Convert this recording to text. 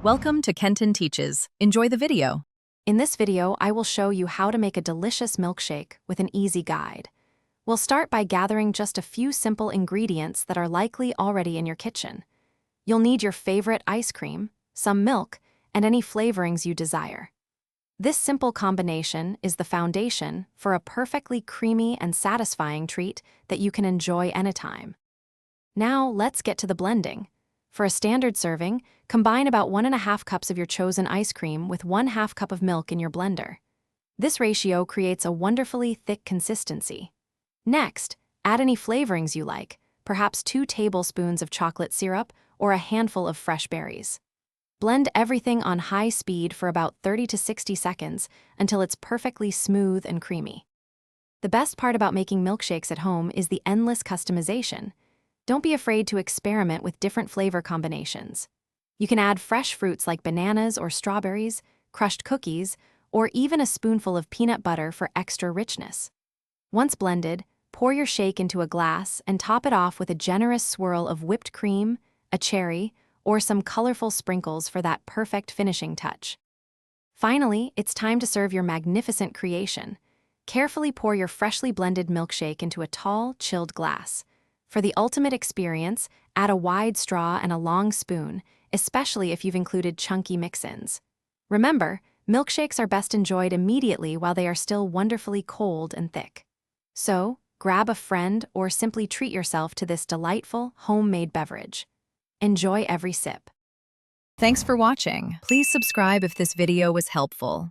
Welcome to Kenton Teaches. Enjoy the video. In this video, I will show you how to make a delicious milkshake with an easy guide. We'll start by gathering just a few simple ingredients that are likely already in your kitchen. You'll need your favorite ice cream, some milk, and any flavorings you desire. This simple combination is the foundation for a perfectly creamy and satisfying treat that you can enjoy anytime. Now, let's get to the blending. For a standard serving, combine about 1.5 cups of your chosen ice cream with 1/2 cup of milk in your blender. This ratio creates a wonderfully thick consistency. Next, add any flavorings you like, perhaps 2 tablespoons of chocolate syrup or a handful of fresh berries. Blend everything on high speed for about 30 to 60 seconds until it's perfectly smooth and creamy. The best part about making milkshakes at home is the endless customization. Don't be afraid to experiment with different flavor combinations. You can add fresh fruits like bananas or strawberries, crushed cookies, or even a spoonful of peanut butter for extra richness. Once blended, pour your shake into a glass and top it off with a generous swirl of whipped cream, a cherry, or some colorful sprinkles for that perfect finishing touch. Finally, it's time to serve your magnificent creation. Carefully pour your freshly blended milkshake into a tall, chilled glass. For the ultimate experience, add a wide straw and a long spoon, especially if you've included chunky mix-ins. Remember, milkshakes are best enjoyed immediately while they are still wonderfully cold and thick. So, grab a friend or simply treat yourself to this delightful, homemade beverage. Enjoy every sip. Thanks for watching. Please subscribe if this video was helpful.